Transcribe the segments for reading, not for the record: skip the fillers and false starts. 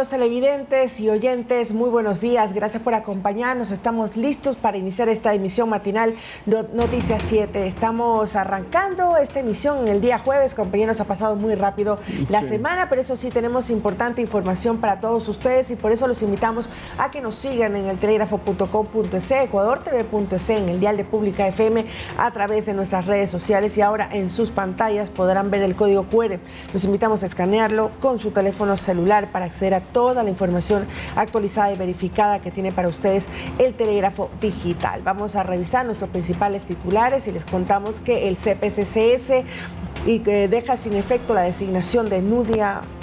Queridos televidentes y oyentes, muy buenos días. Gracias por acompañarnos. Estamos listos para iniciar esta emisión matinal de Noticias 7. Estamos arrancando esta emisión en el día jueves. Compañeros, ha pasado muy rápido la semana, pero eso sí, tenemos importante información para todos ustedes y por eso los invitamos a que nos sigan en el telégrafo.com.es, ecuadortv.es, en el dial de Pública FM, a través de nuestras redes sociales, y ahora en sus pantallas podrán ver el código QR. Los invitamos a escanearlo con su teléfono celular para acceder a toda la información actualizada y verificada que tiene para ustedes el Telégrafo Digital. Vamos a revisar nuestros principales titulares y les contamos que el CPCCS deja sin efecto la designación de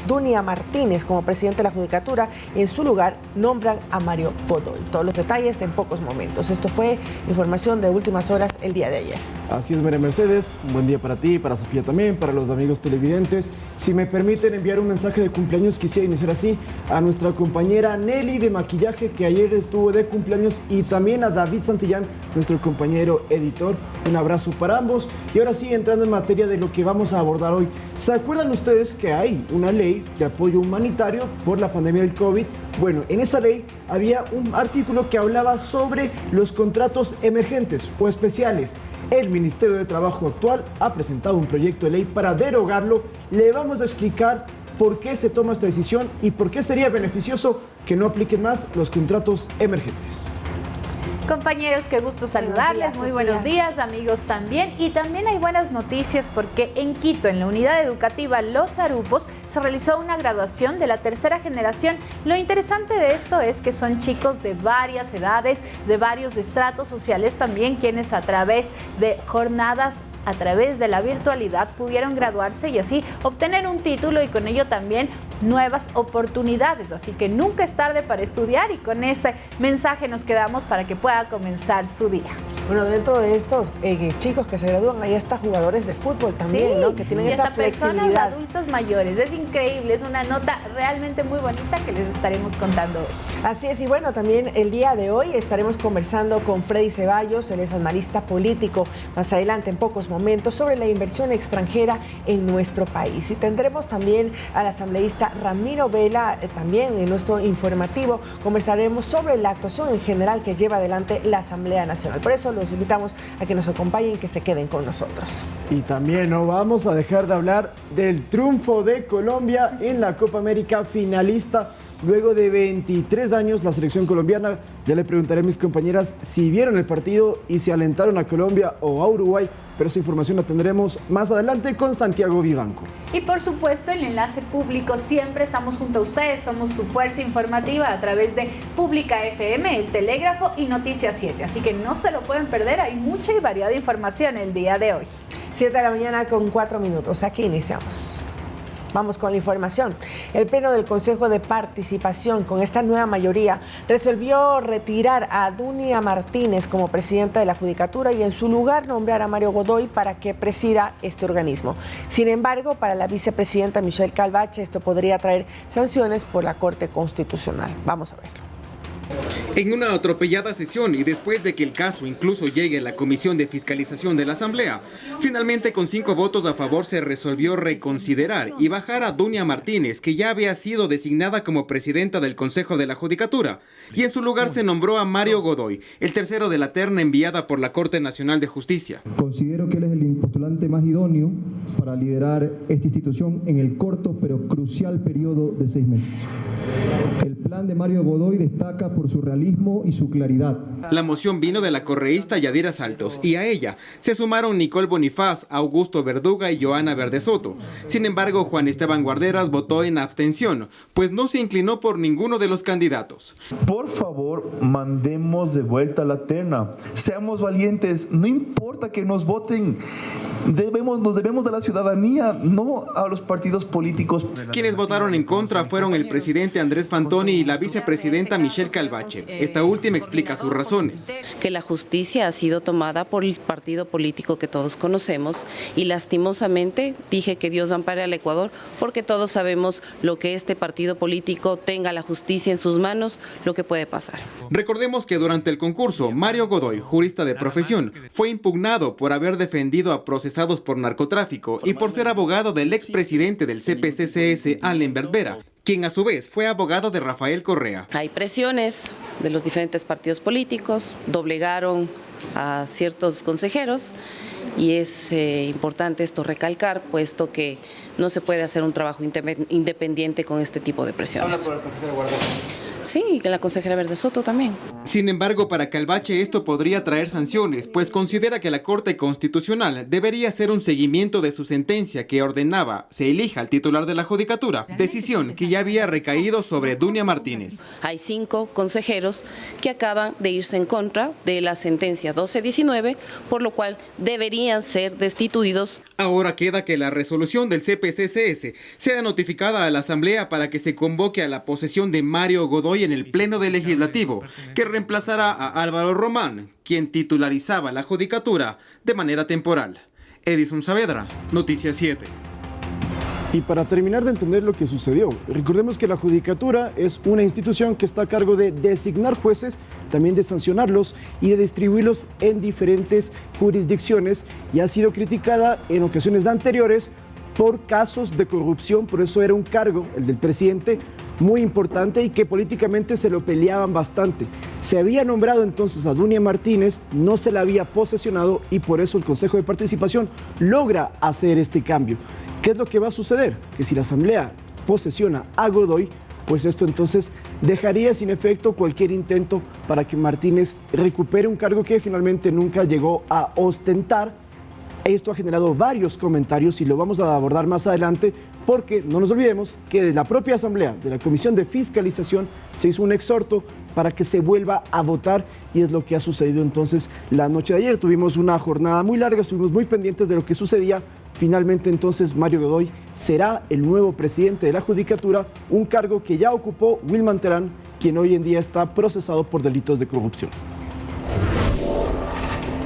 Dunia Martínez como presidente de la Judicatura y en su lugar nombran a Mario Godoy. Todos los detalles en pocos momentos. Esto fue información de últimas horas el día de ayer. Así es, María Mercedes. Un buen día para ti, para Sofía también, para los amigos televidentes. Si me permiten enviar un mensaje de cumpleaños, quisiera iniciar así a nuestra compañera Nelly de maquillaje, que ayer estuvo de cumpleaños, y también a David Santillán, nuestro compañero editor. Un abrazo para ambos. Y ahora sí, entrando en materia de lo que vamos a abordar hoy. ¿Se acuerdan ustedes que hay una ley de apoyo humanitario por la pandemia del COVID? Bueno, en esa ley había un artículo que hablaba sobre los contratos emergentes o especiales. El Ministerio de Trabajo actual ha presentado un proyecto de ley para derogarlo. Le vamos a explicar por qué se toma esta decisión y por qué sería beneficioso que no apliquen más los contratos emergentes. Compañeros, qué gusto saludarles, muy buenos días, amigos también. Y también hay buenas noticias porque en Quito, en la unidad educativa Los Arupos, se realizó una graduación de la tercera generación. Lo interesante de esto es que son chicos de varias edades, de varios estratos sociales también, quienes a través de jornadas, a través de la virtualidad, pudieron graduarse y así obtener un título y con ello también nuevas oportunidades. Así que nunca es tarde para estudiar y con ese mensaje nos quedamos para que pueda comenzar su día. Bueno, dentro de estos chicos que se gradúan, hay hasta jugadores de fútbol también, sí, ¿no? Que tienen esa flexibilidad. Personas adultos mayores. Es increíble, es una nota realmente muy bonita que les estaremos contando hoy. Así es, y bueno, también el día de hoy estaremos conversando con Freddy Ceballos, él es analista político, más adelante en pocos momentos, sobre la inversión extranjera en nuestro país. Y tendremos también al asambleísta Ramiro Vela, también en nuestro informativo conversaremos sobre la actuación en general que lleva adelante la Asamblea Nacional. Por eso los invitamos a que nos acompañen y que se queden con nosotros. Y también no vamos a dejar de hablar del triunfo de Colombia en la Copa América finalista. Luego de 23 años, la selección colombiana, ya le preguntaré a mis compañeras si vieron el partido y si alentaron a Colombia o a Uruguay, pero esa información la tendremos más adelante con Santiago Vivanco. Y por supuesto, el enlace público, siempre estamos junto a ustedes, somos su fuerza informativa a través de Pública FM, El Telégrafo y Noticias 7, así que no se lo pueden perder, hay mucha y variada información el día de hoy. 7 de la mañana con 4 minutos, aquí iniciamos. Vamos con la información. El Pleno del Consejo de Participación, con esta nueva mayoría, resolvió retirar a Dunia Martínez como presidenta de la Judicatura y en su lugar nombrar a Mario Godoy para que presida este organismo. Sin embargo, para la vicepresidenta Michelle Calvache, esto podría traer sanciones por la Corte Constitucional. Vamos a verlo. En una atropellada sesión y después de que el caso incluso llegue a la Comisión de Fiscalización de la Asamblea, finalmente con 5 votos a favor se resolvió reconsiderar y bajar a Dunia Martínez, que ya había sido designada como presidenta del Consejo de la Judicatura, y en su lugar se nombró a Mario Godoy, el tercero de la terna enviada por la Corte Nacional de Justicia. Considero que él es el postulante más idóneo para liderar esta institución en el corto pero crucial periodo de 6 meses. El plan de Mario Godoy destaca por su realismo y su claridad. La moción vino de la correísta Yadira Saltos y a ella se sumaron Nicole Bonifaz, Augusto Verduga y Joana Verdesoto. Sin embargo, Juan Esteban Guarderas votó en abstención, pues no se inclinó por ninguno de los candidatos. Por favor, mandemos de vuelta la terna. Seamos valientes, no importa que nos voten. Nos debemos a la ciudadanía, no a los partidos políticos. Quienes votaron en contra fueron el presidente Andrés Fantoni y la vicepresidenta Michelle Calvache. Esta última explica sus razones. Que la justicia ha sido tomada por el partido político que todos conocemos y lastimosamente dije que Dios ampare al Ecuador porque todos sabemos lo que este partido político tenga la justicia en sus manos, lo que puede pasar. Recordemos que durante el concurso, Mario Godoy, jurista de profesión, fue impugnado por haber defendido a procesados por narcotráfico y por ser abogado del expresidente del CPCCS, Allen Berbera, quien a su vez fue abogado de Rafael Correa. Hay presiones de los diferentes partidos políticos, doblegaron a ciertos consejeros y es importante esto recalcar, puesto que no se puede hacer un trabajo independiente con este tipo de presiones. ¿Habla por el consejero Guardado? Sí, que la consejera Verde Soto también. Sin embargo, para Calvache esto podría traer sanciones, pues considera que la Corte Constitucional debería hacer un seguimiento de su sentencia que ordenaba se elija al titular de la Judicatura, decisión que ya había recaído sobre Dunia Martínez. Hay 5 consejeros que acaban de irse en contra de la sentencia 1219, por lo cual deberían ser destituidos. Ahora queda que la resolución del CPCCS sea notificada a la Asamblea para que se convoque a la posesión de Mario Godoy en el Pleno del Legislativo, que reemplazará a Álvaro Román, quien titularizaba la Judicatura de manera temporal. Edison Saavedra, Noticias 7. Y para terminar de entender lo que sucedió, recordemos que la Judicatura es una institución que está a cargo de designar jueces, también de sancionarlos y de distribuirlos en diferentes jurisdicciones, y ha sido criticada en ocasiones anteriores por casos de corrupción. Por eso era un cargo, el del presidente, muy importante y que políticamente se lo peleaban bastante. Se había nombrado entonces a Dunia Martínez, no se la había posesionado y por eso el Consejo de Participación logra hacer este cambio. ¿Qué es lo que va a suceder? Que si la Asamblea posesiona a Godoy, pues esto entonces dejaría sin efecto cualquier intento para que Martínez recupere un cargo que finalmente nunca llegó a ostentar. Esto ha generado varios comentarios y lo vamos a abordar más adelante, porque no nos olvidemos que de la propia Asamblea, de la Comisión de Fiscalización, se hizo un exhorto para que se vuelva a votar, y es lo que ha sucedido entonces la noche de ayer. Tuvimos una jornada muy larga, estuvimos muy pendientes de lo que sucedía. Finalmente entonces Mario Godoy será el nuevo presidente de la Judicatura, un cargo que ya ocupó Wilman Terán, quien hoy en día está procesado por delitos de corrupción.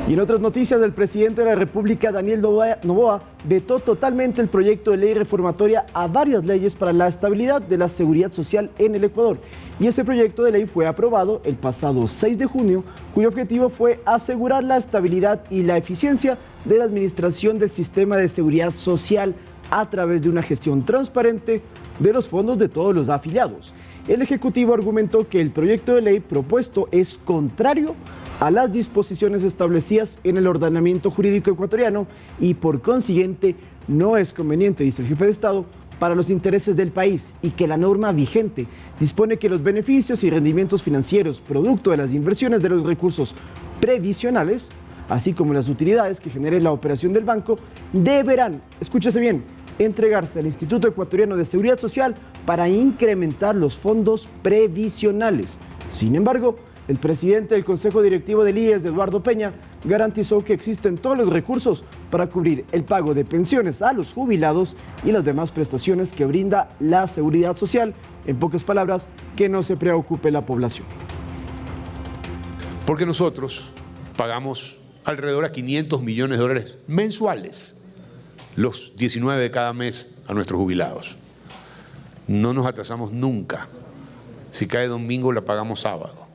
Y en otras noticias, el presidente de la República, Daniel Noboa, vetó totalmente el proyecto de ley reformatoria a varias leyes para la estabilidad de la seguridad social en el Ecuador. Y ese proyecto de ley fue aprobado el pasado 6 de junio, cuyo objetivo fue asegurar la estabilidad y la eficiencia de la administración del sistema de seguridad social a través de una gestión transparente de los fondos de todos los afiliados. El Ejecutivo argumentó que el proyecto de ley propuesto es contrario a las disposiciones establecidas en el ordenamiento jurídico ecuatoriano y por consiguiente no es conveniente, dice el jefe de Estado, para los intereses del país, y que la norma vigente dispone que los beneficios y rendimientos financieros producto de las inversiones de los recursos previsionales, así como las utilidades que genere la operación del banco, deberán, escúchese bien, entregarse al Instituto Ecuatoriano de Seguridad Social para incrementar los fondos previsionales. Sin embargo, el presidente del Consejo Directivo del IES, Eduardo Peña, garantizó que existen todos los recursos para cubrir el pago de pensiones a los jubilados y las demás prestaciones que brinda la seguridad social. En pocas palabras, que no se preocupe la población. Porque nosotros pagamos alrededor a $500 millones mensuales, los 19 de cada mes, a nuestros jubilados. No nos atrasamos nunca. Si cae domingo, la pagamos sábado.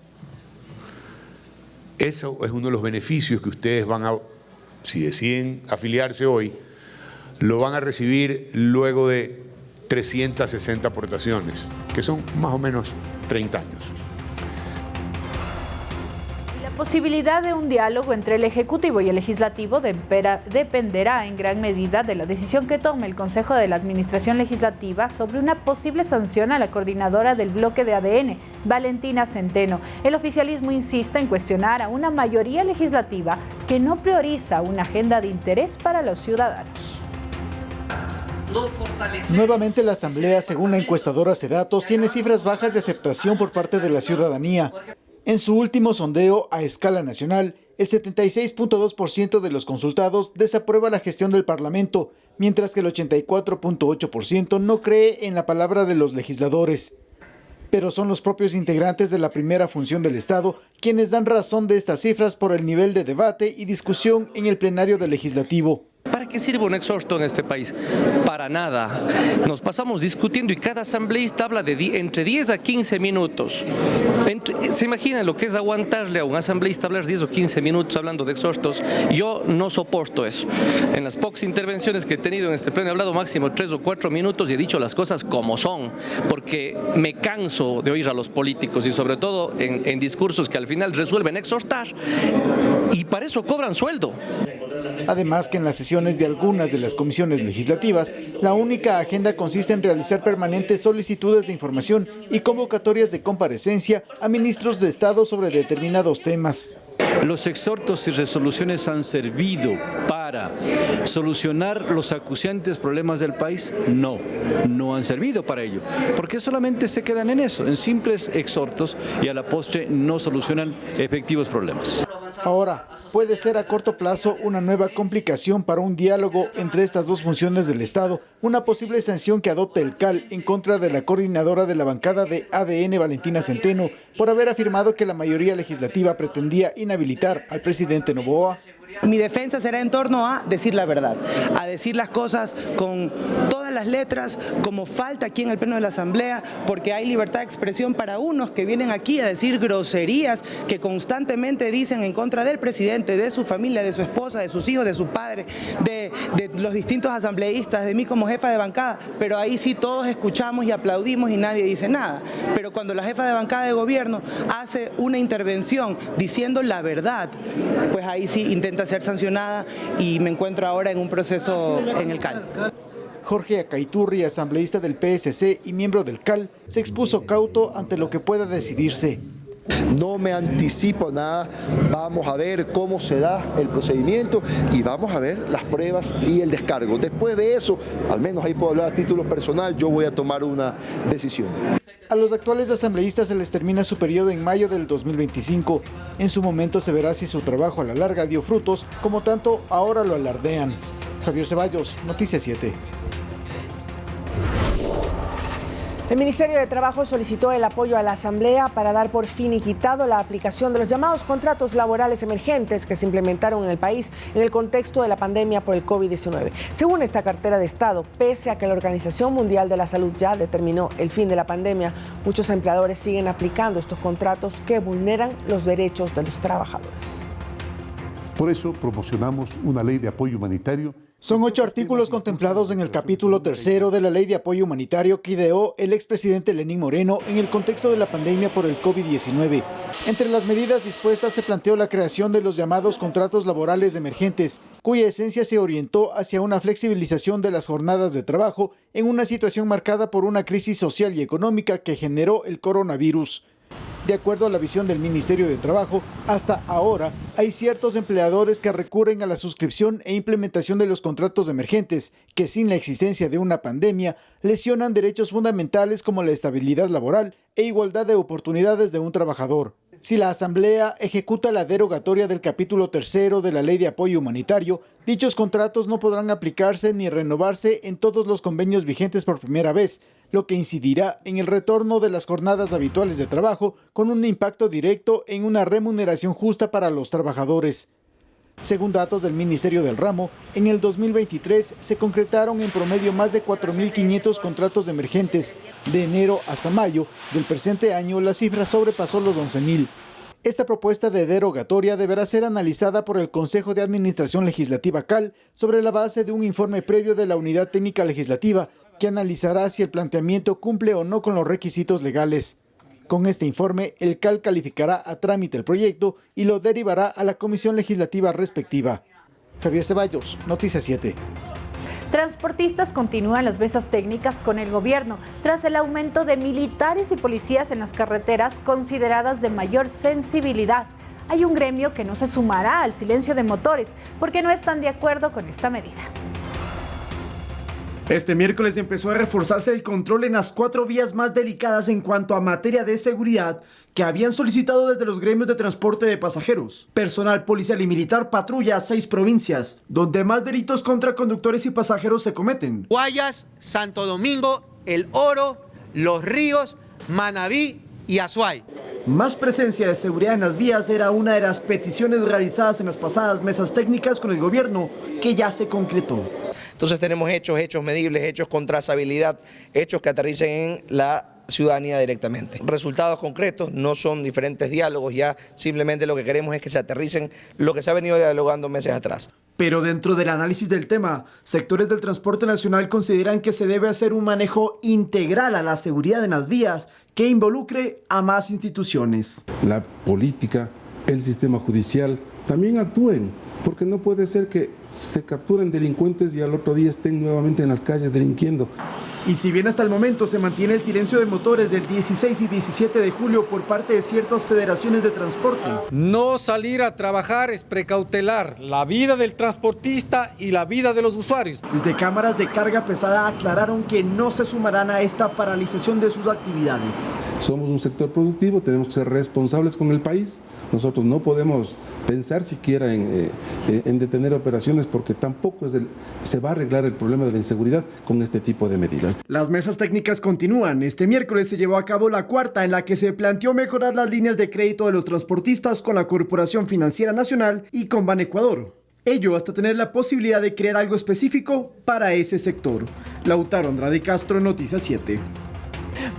Eso es uno de los beneficios que ustedes van a, si deciden afiliarse hoy, lo van a recibir luego de 360 aportaciones, que son más o menos 30 años. La posibilidad de un diálogo entre el Ejecutivo y el Legislativo dependerá en gran medida de la decisión que tome el Consejo de la Administración Legislativa sobre una posible sanción a la coordinadora del bloque de ADN, Valentina Centeno. El oficialismo insiste en cuestionar a una mayoría legislativa que no prioriza una agenda de interés para los ciudadanos. Nuevamente la Asamblea, según la encuestadora Cedatos, tiene cifras bajas de aceptación por parte de la ciudadanía. En su último sondeo a escala nacional, el 76.2% de los consultados desaprueba la gestión del Parlamento, mientras que el 84.8% no cree en la palabra de los legisladores. Pero son los propios integrantes de la primera función del Estado quienes dan razón de estas cifras por el nivel de debate y discusión en el plenario del Legislativo. ¿Para qué sirve un exhorto en este país? Para nada. Nos pasamos discutiendo y cada asambleísta habla de entre 10 a 15 minutos. ¿Se imaginan lo que es aguantarle a un asambleísta hablar 10 o 15 minutos hablando de exhortos? Yo no soporto eso. En las pocas intervenciones que he tenido en este pleno he hablado máximo 3 o 4 minutos y he dicho las cosas como son, porque me canso de oír a los políticos y sobre todo en discursos que al final resuelven exhortar y para eso cobran sueldo. Además que en las sesiones de algunas de las comisiones legislativas, la única agenda consiste en realizar permanentes solicitudes de información y convocatorias de comparecencia a ministros de Estado sobre determinados temas. ¿Los exhortos y resoluciones han servido para solucionar los acuciantes problemas del país? No, no han servido para ello, porque solamente se quedan en eso, en simples exhortos y a la postre no solucionan efectivos problemas. Ahora, puede ser a corto plazo una nueva complicación para un diálogo entre estas dos funciones del Estado, una posible sanción que adopte el CAL en contra de la coordinadora de la bancada de ADN, Valentina Centeno, por haber afirmado que la mayoría legislativa pretendía inhabilitar al presidente Noboa. Mi defensa será en torno a decir la verdad, a decir las cosas con todas las letras, como falta aquí en el Pleno de la Asamblea, porque hay libertad de expresión para unos que vienen aquí a decir groserías que constantemente dicen en contra del presidente, de su familia, de su esposa, de sus hijos, de su padre, de los distintos asambleístas, de mí como jefa de bancada, pero ahí sí todos escuchamos y aplaudimos y nadie dice nada. Pero cuando la jefa de bancada de gobierno hace una intervención diciendo la verdad, pues ahí sí intenta ser sancionada y me encuentro ahora en un proceso en el CAL. Jorge Acaiturri, asambleísta del PSC y miembro del CAL, se expuso cauto ante lo que pueda decidirse. No me anticipo nada, vamos a ver cómo se da el procedimiento y vamos a ver las pruebas y el descargo. Después de eso, al menos ahí puedo hablar a título personal, yo voy a tomar una decisión. A los actuales asambleístas se les termina su periodo en mayo del 2025. En su momento se verá si su trabajo a la larga dio frutos, como tanto ahora lo alardean. Javier Ceballos, Noticias 7. El Ministerio de Trabajo solicitó el apoyo a la Asamblea para dar por finiquitado la aplicación de los llamados contratos laborales emergentes que se implementaron en el país en el contexto de la pandemia por el COVID-19. Según esta cartera de Estado, pese a que la Organización Mundial de la Salud ya determinó el fin de la pandemia, muchos empleadores siguen aplicando estos contratos que vulneran los derechos de los trabajadores. Por eso promocionamos una ley de apoyo humanitario. Son 8 artículos contemplados en el capítulo 3 de la Ley de Apoyo Humanitario que ideó el expresidente Lenín Moreno en el contexto de la pandemia por el COVID-19. Entre las medidas dispuestas se planteó la creación de los llamados contratos laborales emergentes, cuya esencia se orientó hacia una flexibilización de las jornadas de trabajo en una situación marcada por una crisis social y económica que generó el coronavirus. De acuerdo a la visión del Ministerio de Trabajo, hasta ahora hay ciertos empleadores que recurren a la suscripción e implementación de los contratos emergentes que sin la existencia de una pandemia lesionan derechos fundamentales como la estabilidad laboral e igualdad de oportunidades de un trabajador. Si la Asamblea ejecuta la derogatoria del capítulo 3 de la Ley de Apoyo Humanitario, dichos contratos no podrán aplicarse ni renovarse en todos los convenios vigentes por primera vez, lo que incidirá en el retorno de las jornadas habituales de trabajo con un impacto directo en una remuneración justa para los trabajadores. Según datos del Ministerio del Ramo, en el 2023 se concretaron en promedio más de 4.500 contratos emergentes. De enero hasta mayo del presente año, la cifra sobrepasó los 11.000. Esta propuesta de derogatoria deberá ser analizada por el Consejo de Administración Legislativa CAL sobre la base de un informe previo de la Unidad Técnica Legislativa que analizará si el planteamiento cumple o no con los requisitos legales. Con este informe, el CAL calificará a trámite el proyecto y lo derivará a la comisión legislativa respectiva. Javier Ceballos, Noticias 7. Transportistas continúan las mesas técnicas con el gobierno tras el aumento de militares y policías en las carreteras consideradas de mayor sensibilidad. Hay un gremio que no se sumará al silencio de motores porque no están de acuerdo con esta medida. Este miércoles empezó a reforzarse el control en las 4 vías más delicadas en cuanto a materia de seguridad que habían solicitado desde los gremios de transporte de pasajeros. Personal policial y militar patrulla 6 provincias, donde más delitos contra conductores y pasajeros se cometen. Guayas, Santo Domingo, El Oro, Los Ríos, Manabí y Azuay. Más presencia de seguridad en las vías era una de las peticiones realizadas en las pasadas mesas técnicas con el gobierno, que ya se concretó. Entonces tenemos hechos medibles, hechos con trazabilidad, hechos que aterricen en la ciudadanía directamente. Resultados concretos, no son diferentes diálogos, ya simplemente lo que queremos es que se aterricen lo que se ha venido dialogando meses atrás. Pero dentro del análisis del tema, sectores del transporte nacional consideran que se debe hacer un manejo integral a la seguridad en las vías que involucre a más instituciones. La política, el sistema judicial también actúen, porque no puede ser que se capturen delincuentes y al otro día estén nuevamente en las calles delinquiendo. Y si bien hasta el momento se mantiene el silencio de motores del 16 y 17 de julio por parte de ciertas federaciones de transporte. No salir a trabajar es precautelar la vida del transportista y la vida de los usuarios. Desde cámaras de carga pesada aclararon que no se sumarán a esta paralización de sus actividades. Somos un sector productivo, tenemos que ser responsables con el país. Nosotros no podemos pensar siquiera en detener operaciones porque tampoco se va a arreglar el problema de la inseguridad con este tipo de medidas. Las mesas técnicas continúan. Este miércoles se llevó a cabo la cuarta, en la que se planteó mejorar las líneas de crédito de los transportistas con la Corporación Financiera Nacional y con Banecuador. Ello hasta tener la posibilidad de crear algo específico para ese sector. Lautaro Andrade Castro, Noticias 7.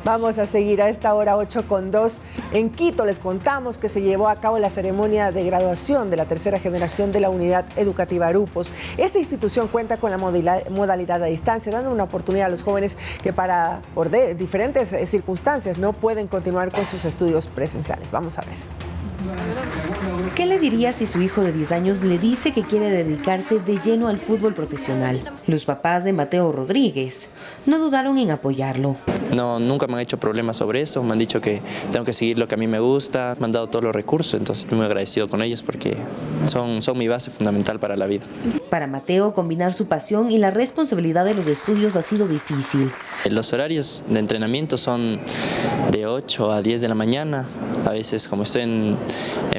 Vamos a seguir a esta hora 8:02. En Quito les contamos que se llevó a cabo la ceremonia de graduación de la tercera generación de la Unidad Educativa Arupos. Esta institución cuenta con la modalidad a distancia, dando una oportunidad a los jóvenes que por diferentes circunstancias no pueden continuar con sus estudios presenciales. Vamos a ver. ¿Qué le diría si su hijo de 10 años le dice que quiere dedicarse de lleno al fútbol profesional? Los papás de Mateo Rodríguez no dudaron en apoyarlo. No, nunca me han hecho problemas sobre eso, me han dicho que tengo que seguir lo que a mí me gusta, me han dado todos los recursos, entonces estoy muy agradecido con ellos porque son mi base fundamental para la vida. Para Mateo, combinar su pasión y la responsabilidad de los estudios ha sido difícil. Los horarios de entrenamiento son de 8 a 10 de la mañana, a veces como estoy en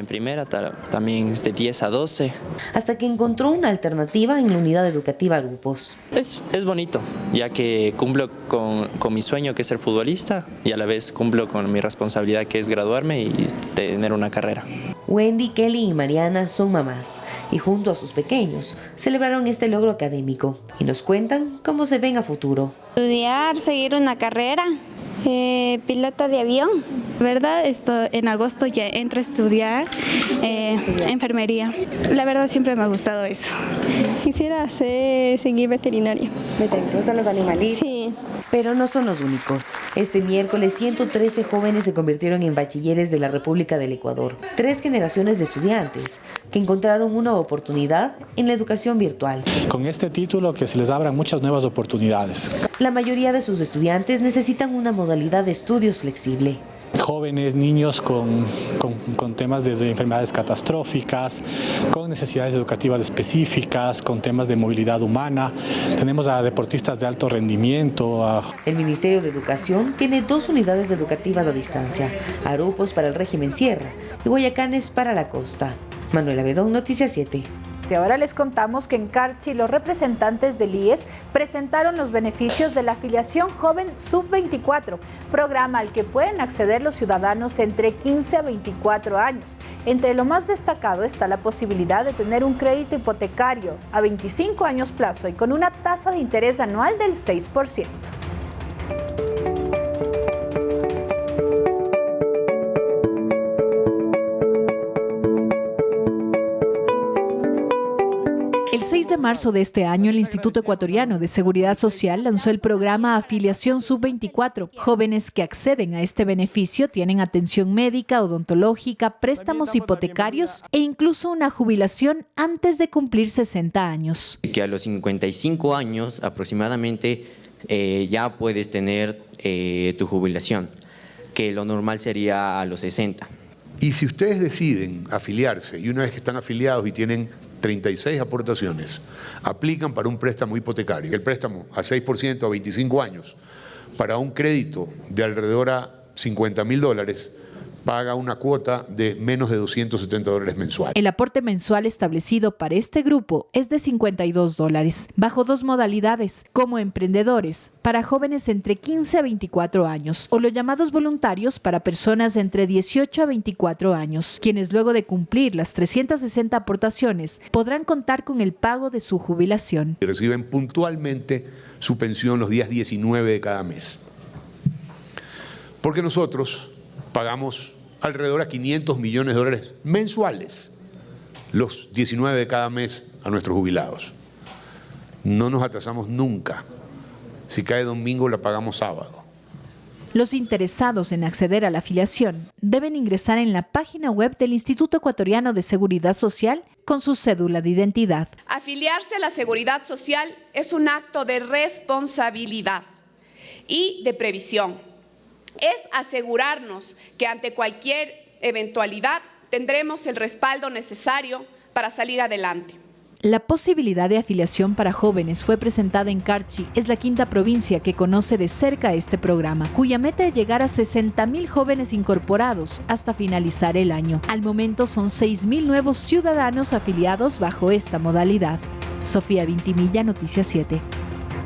primera, también es de 10 a 12. Hasta que encontró una alternativa en la Unidad Educativa Arupos. Es bonito, ya que cumplo con mi sueño que es ser futbolista y a la vez cumplo con mi responsabilidad que es graduarme y tener una carrera. Wendy, Kelly y Mariana son mamás y junto a sus pequeños celebraron este logro académico y nos cuentan cómo se ven a futuro. Estudiar, seguir una carrera, pilota de avión. ¿Verdad? En agosto ya entro a estudiar enfermería. La verdad siempre me ha gustado eso. Quisiera seguir veterinaria. ¿Te gustan los animalitos? Sí. Pero no son los únicos. Este miércoles 113 jóvenes se convirtieron en bachilleres de la República del Ecuador. 3 generaciones de estudiantes que encontraron una oportunidad en la educación virtual. Con este título que se les abran muchas nuevas oportunidades. La mayoría de sus estudiantes necesitan una modalidad de estudios flexible. Jóvenes, niños con temas de enfermedades catastróficas, con necesidades educativas específicas, con temas de movilidad humana. Tenemos a deportistas de alto rendimiento. El Ministerio de Educación tiene 2 unidades educativas a distancia, Arupos para el régimen Sierra y Guayacanes para la costa. Manuela Bedón, Noticias 7. Y ahora les contamos que en Carchi los representantes del IES presentaron los beneficios de la afiliación joven sub-24, programa al que pueden acceder los ciudadanos entre 15 a 24 años. Entre lo más destacado está la posibilidad de tener un crédito hipotecario a 25 años plazo y con una tasa de interés anual del 6%. El 6 de marzo de este año, el Instituto Ecuatoriano de Seguridad Social lanzó el programa Afiliación Sub-24. Jóvenes que acceden a este beneficio tienen atención médica, odontológica, préstamos hipotecarios e incluso una jubilación antes de cumplir 60 años. Que a los 55 años aproximadamente ya puedes tener tu jubilación, que lo normal sería a los 60. Y si ustedes deciden afiliarse y una vez que están afiliados y tienen 36 aportaciones, aplican para un préstamo hipotecario. El préstamo a 6% a 25 años para un crédito de alrededor a $50.000 paga una cuota de menos de $270 mensuales. El aporte mensual establecido para este grupo es de $52, bajo dos modalidades, como emprendedores, para jóvenes entre 15 a 24 años, o los llamados voluntarios para personas entre 18 a 24 años, quienes luego de cumplir las 360 aportaciones podrán contar con el pago de su jubilación. Reciben puntualmente su pensión los días 19 de cada mes. Porque nosotros pagamos alrededor a $500 millones mensuales, los 19 de cada mes a nuestros jubilados. No nos atrasamos nunca. Si cae domingo, la pagamos sábado. Los interesados en acceder a la afiliación deben ingresar en la página web del Instituto Ecuatoriano de Seguridad Social con su cédula de identidad. Afiliarse a la Seguridad Social es un acto de responsabilidad y de previsión. Es asegurarnos que ante cualquier eventualidad tendremos el respaldo necesario para salir adelante. La posibilidad de afiliación para jóvenes fue presentada en Carchi. Es la quinta provincia que conoce de cerca este programa, cuya meta es llegar a 60.000 jóvenes incorporados hasta finalizar el año. Al momento son 6.000 nuevos ciudadanos afiliados bajo esta modalidad. Sofía Vintimilla, Noticias 7.